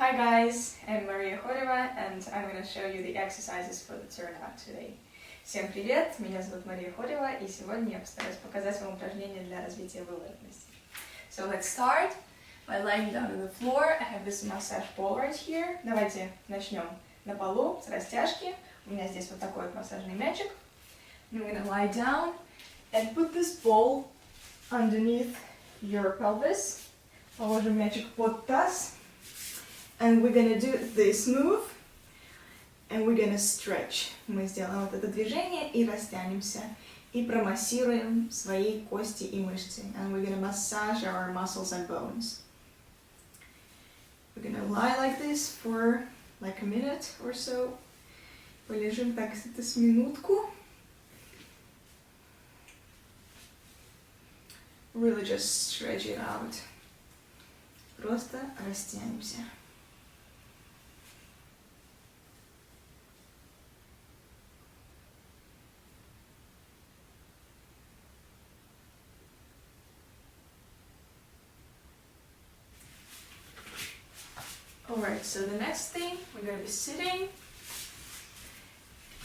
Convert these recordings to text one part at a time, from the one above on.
Hi guys, I'm Maria Хорева, and I'm going to show you the exercises for the turnout today. Всем привет, меня зовут Мария Хорева, и сегодня я постараюсь показать вам упражнения для развития выворотности. So let's start by lying down on the floor. I have this massage ball right here. Давайте начнем на полу с растяжки. У меня здесь вот такой вот массажный мячик. I'm going to lie down and put this ball underneath your pelvis. Положим мячик под таз. And we're gonna do this move, and we're gonna stretch. Мы сделаем вот это движение и растянемся, и промассируем свои кости и мышцы. And we're gonna massage our muscles and bones. We're gonna lie like this for like a minute or so. Полежим так где-то с минутку. Really just stretch it out. Просто растянемся. Alright, so the next thing, we're going to be sitting.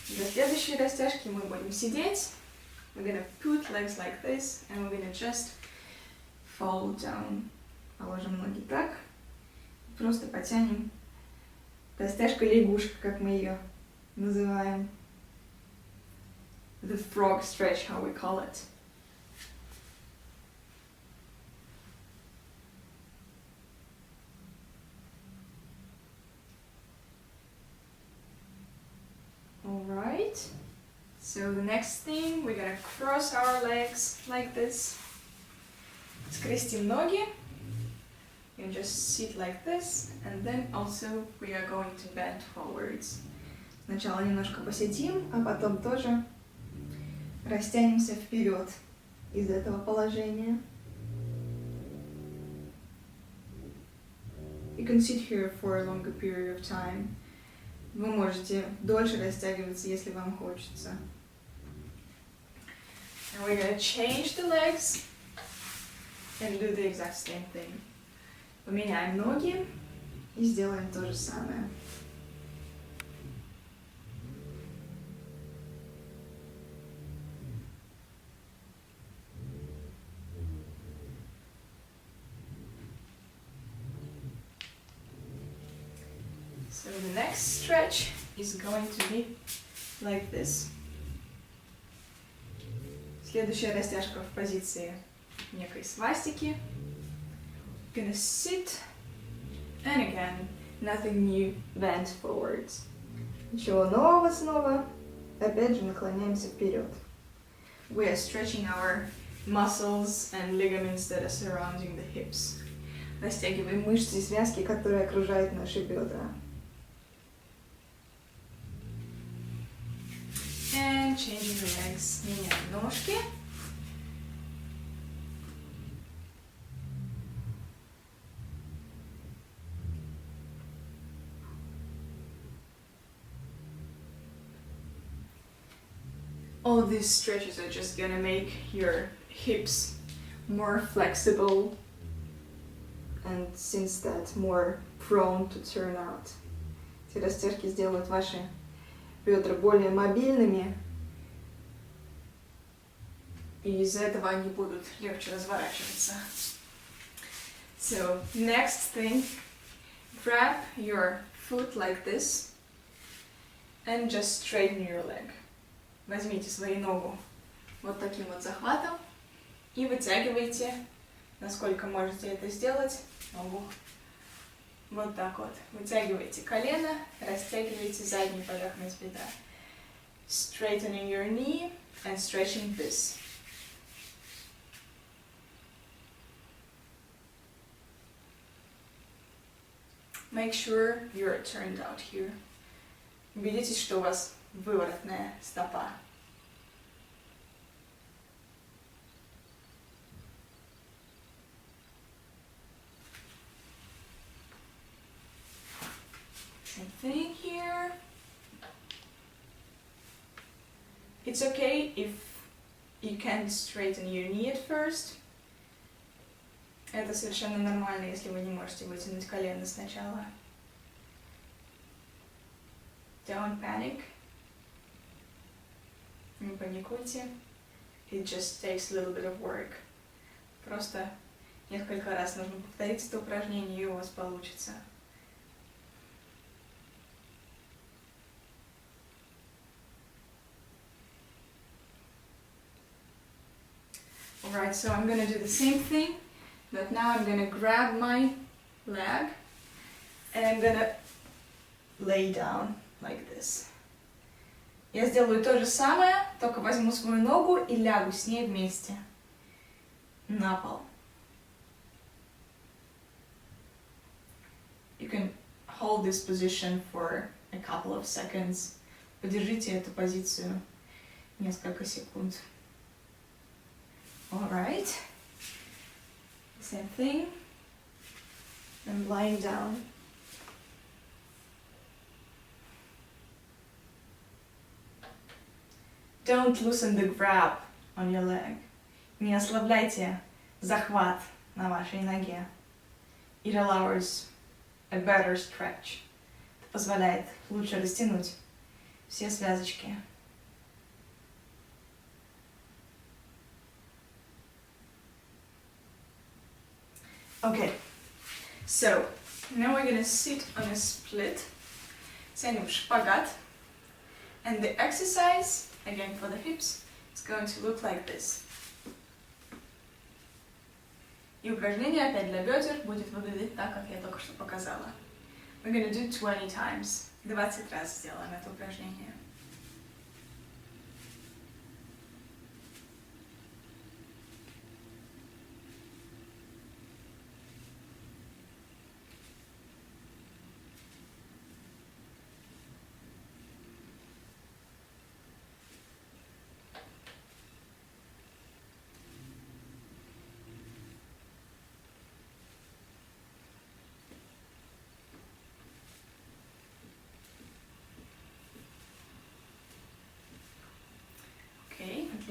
Для следующей растяжки мы будем сидеть. We're going to put legs like this, and we're going to just fall down. Положим ноги так. Просто потянем. Растяжка лягушка, как мы ее называем. The frog stretch, how we call it. Alright, so the next thing, we're gonna cross our legs like this. Скрестим ноги. You just sit like this, and then also we are going to bend forwards. Сначала немножко посидим, а потом тоже растянемся вперед из этого положения. You can sit here for a longer period of time. Вы можете дольше растягиваться, если вам хочется. And we're gonna change the legs and do the exact same thing. Поменяем ноги и сделаем то же самое. So the next stretch is going to be like this. Следующая растяжка в позиции некой свастики. Gonna sit, and again, nothing new, bend forwards. Ничего нового снова. Опять же наклоняемся вперед. We are stretching our muscles and ligaments that are surrounding the hips. Растягиваем мышцы и связки, которые окружают наши бедра. And changing the legs. Меняем ножки. All of these stretches are just gonna make your hips more flexible and since that more prone to turn out. Эти растяжки сделают ваши бедра более мобильными, и из-за этого они будут легче разворачиваться. So, next thing, grab your foot like this and just straighten your leg. Возьмите свою ногу вот таким вот захватом и вытягивайте, насколько можете это сделать, ногу. Вот так вот. Вытягивайте колено, растягивайте заднюю поверхность бедра. Straightening your knee and stretching this. Make sure you're turned out here. Убедитесь, что у вас выворотная стопа. Same thing here. It's okay if you can't straighten your knee at first. Это совершенно нормально, если вы не можете вытянуть колено сначала. Don't panic. Не паникуйте. It just takes a little bit of work. Просто несколько раз нужно повторить это упражнение, и у вас получится. Alright, so I'm gonna do the same thing, but now I'm gonna grab my leg and I'm gonna lay down like this. Я сделаю то же самое, только возьму свою ногу и лягу с ней вместе на пол. You can hold this position for a couple of seconds. Подержите эту позицию несколько секунд. Alright. Same thing. I'm lying down. Don't loosen the grab on your leg. Не ослабляйте захват на вашей ноге. It allows a better stretch. Это позволяет лучше растянуть все связочки. Okay, so now we're gonna sit on a split. Сядем в шпагат. And the exercise, again for the hips, is going to look like this. И упражнение опять для бедер будет выглядеть так, как я только что показала. We're gonna do 20 times. 20 раз сделаем это упражнение.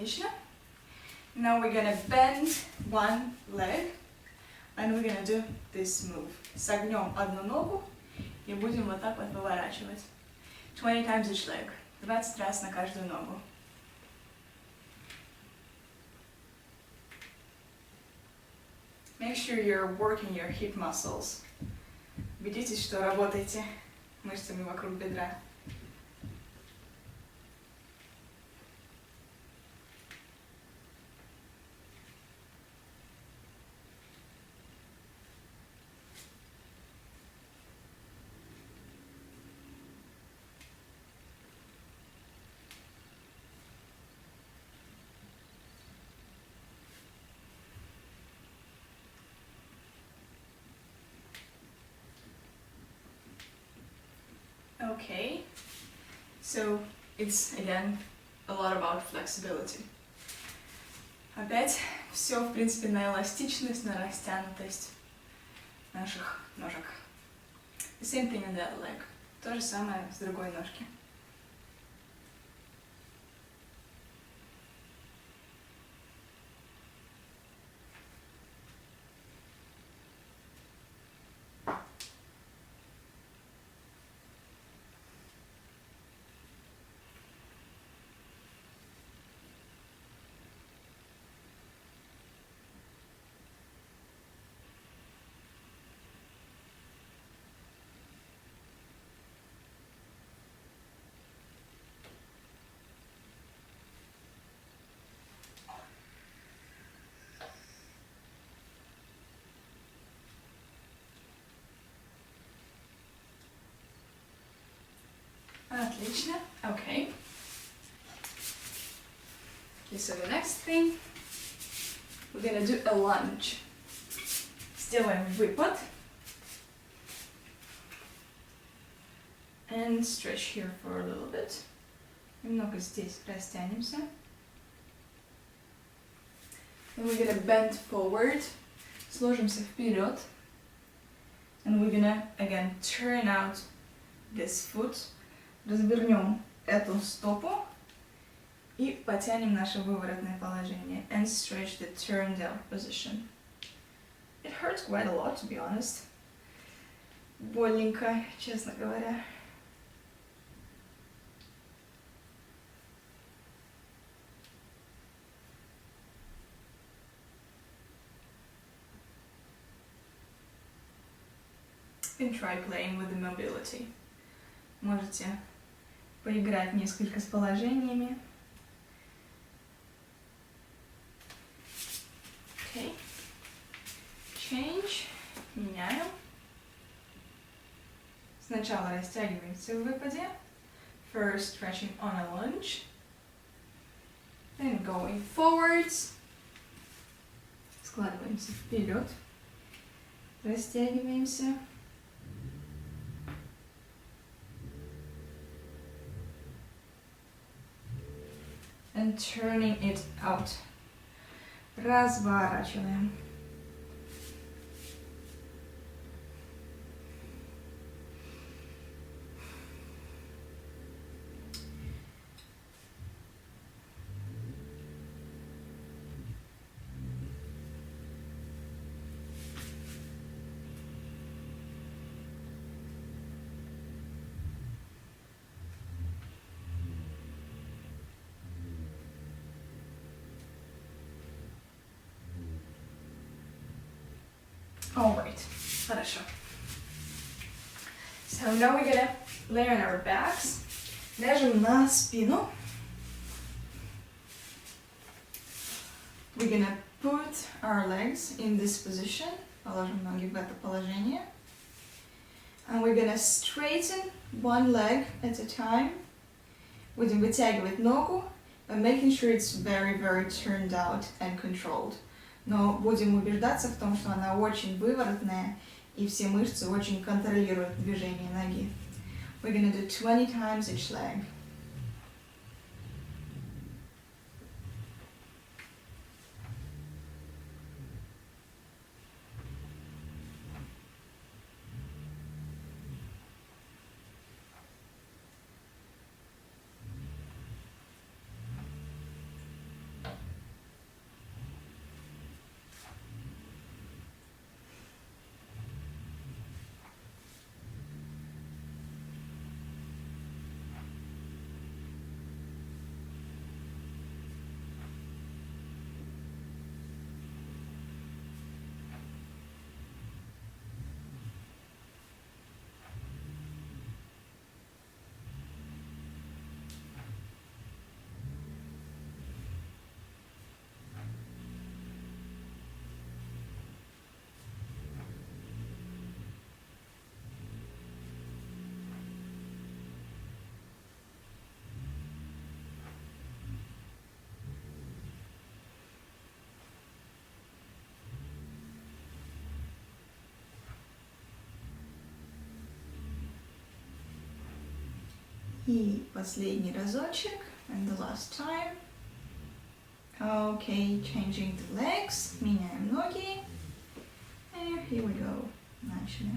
Отлично. Now we're gonna bend one leg and we're gonna do this move. Согнем одну ногу и будем вот так вот выворачивать. 20 times each leg. 20 раз на каждую ногу. Make sure you're working your hip muscles. Убедитесь, что работаете мышцами вокруг бедра. Okay, so it's again a lot about flexibility. Опять все, в принципе, на эластичность, на растянутость наших ножек. The same thing in the other leg. То же самое с другой ножки. Отлично. Okay. Okay, so the next thing, we're gonna do a lunge. Сделаем выпад. And stretch here for a little bit. Немного здесь растянемся. Then we're gonna bend forward. Сложимся вперед. And we're gonna, again, turn out this foot. Развернем эту стопу и потянем наше выворотное положение. And stretch the turned out position. It hurts quite a lot, to be honest. Больненько, честно говоря. and try playing with the mobility. Можете поиграть несколько с положениями. Okay. Change. Меняем. Сначала растягиваемся в выпаде. First stretching on a lunge. Then going forwards. Складываемся вперед. Растягиваемся. And turning it out. Разворачиваем. Alright, хорошо. So now we're gonna lay on our backs. Ляжем на спину. We're gonna put our legs in this position. Положим ноги в это положение. And we're gonna straighten one leg at a time. Будем вытягивать ногу, but making sure it's very, very turned out and controlled. Но будем убеждаться в том, что она очень выворотная, и все мышцы очень контролируют движение ноги. We're gonna do 20 times each leg. И последний разочек, and the last time. Okay, changing the legs, меняем ноги. And here we go. Начали.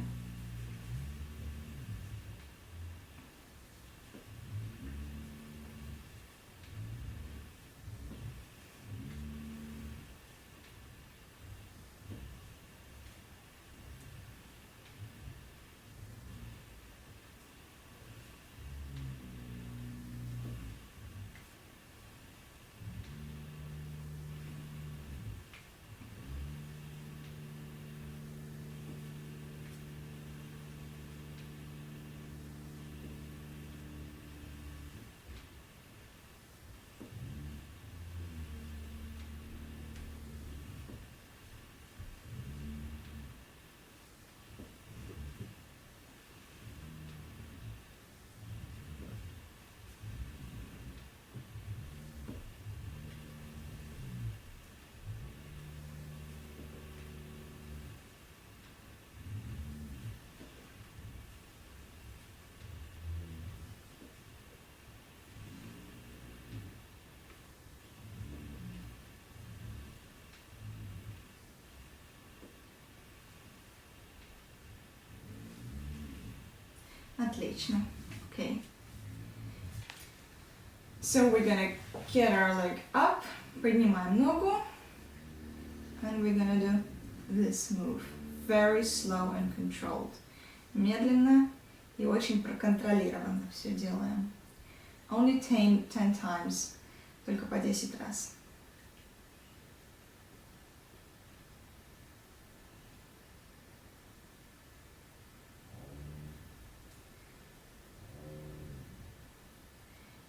Отлично. Okay. So we're gonna get our leg up, поднимаем ногу, and we're gonna do this move. Very slow and controlled. Медленно и очень проконтролированно все делаем. Only 10 times, только по 10 раз.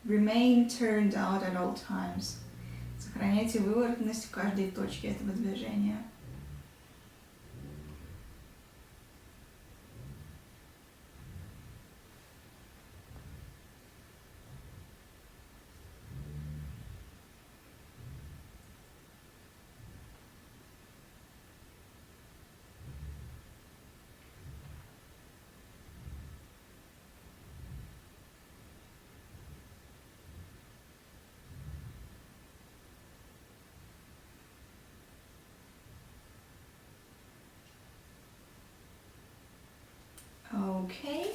Remain turned out at all times. Сохраняйте выворотность в каждой точке этого движения. Okay.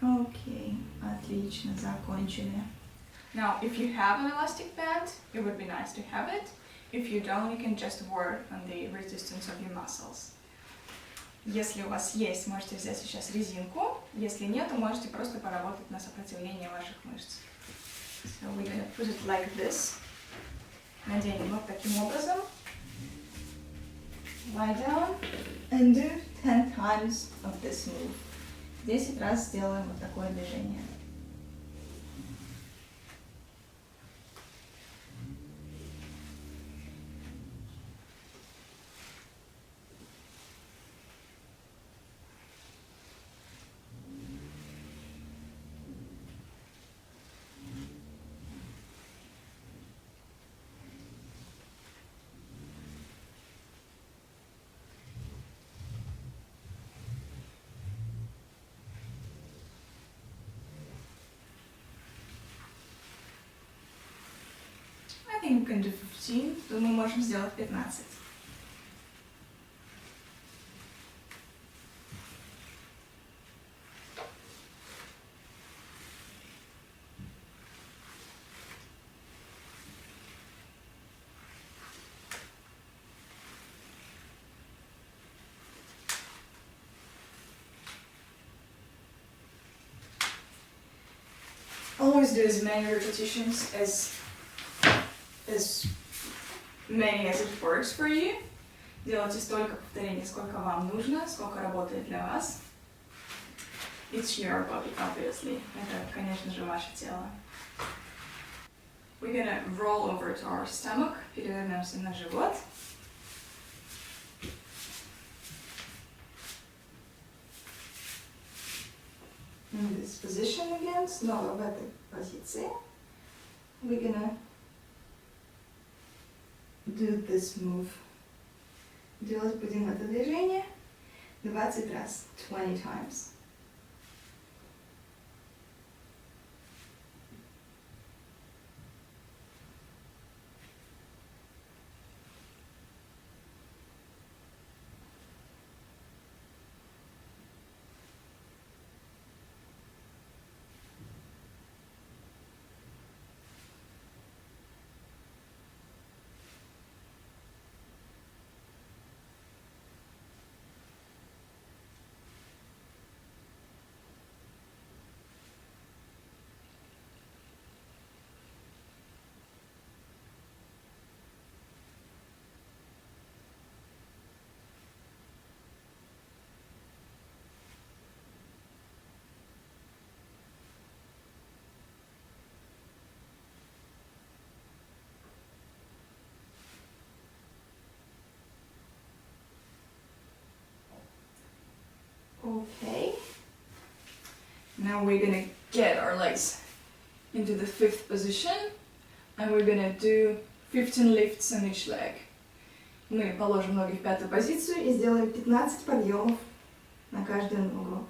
Okay, отлично, закончили. Now, if you have an elastic band, it would be nice to have it. If you don't, you can just work on the resistance of your muscles. Если у вас есть, можете взять сейчас резинку. Если нет, то можете просто поработать на сопротивление ваших мышц. So we're gonna put it like this. Наденем вот таким образом. Lie down and do 10 times of this move. 10 раз сделаем вот такое движение. I think we can do 15, то мы можем сделать 15. Always do as many repetitions as many as it works for you. Делайте столько повторений, сколько вам нужно, сколько работает для вас. It's your body, obviously. Это, конечно же, ваше тело. We're gonna roll over to our stomach. Перевернемся на живот. In this position again, снова в этой позиции. We're gonna do this move. Делать будем это движение 20 раз, 20 times. Okay. Now we're gonna get our legs into the 5th position and we're gonna do 15 lifts on each leg. Мы положим ноги в пятую позицию и сделаем 15 подъемов на каждую ногу.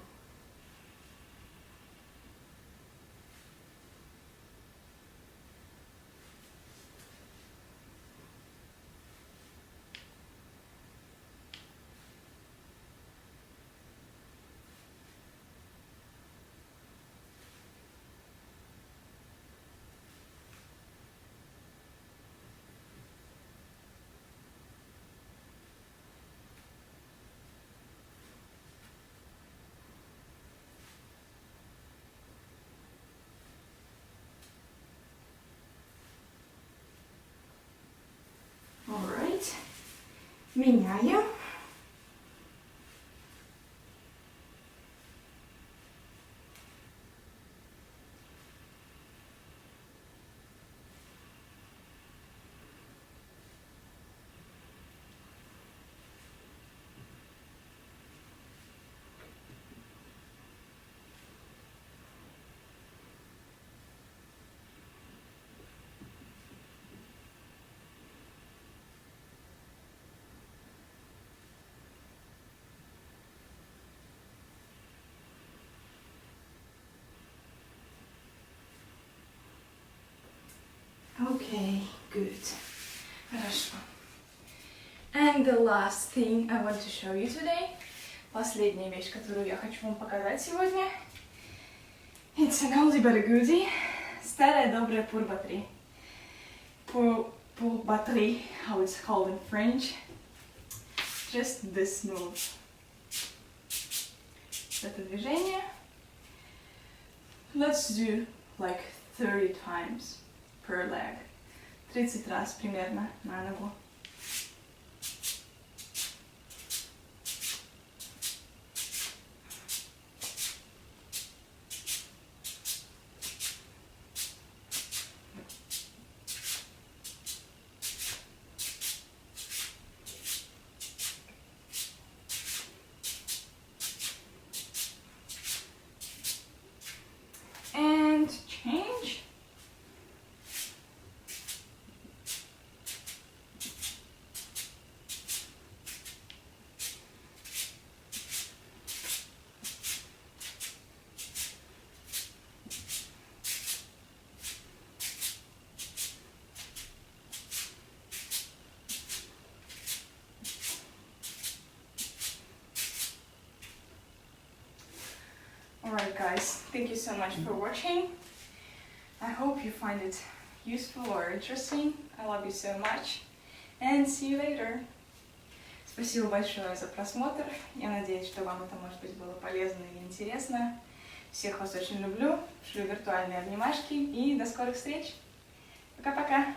Alright. Меняем. Okay, good. Хорошо. And the last thing I want to show you today. Последняя вещь, которую я хочу вам показать сегодня. It's an oldie but a goodie. Старая добрая pour-batterie. Pour-batterie, how it's called in French. Just this move. Это движение. Let's do like 30 times per leg. 30 раз примерно на ногу. And change. Alright guys, thank you so much for watching. I hope you find it useful or interesting. I love you so much and see you later. Спасибо большое за просмотр. Я надеюсь, что вам это, может быть, было полезно и интересно. Всех вас очень люблю. Шлю виртуальные обнимашки и до скорых встреч. Пока-пока.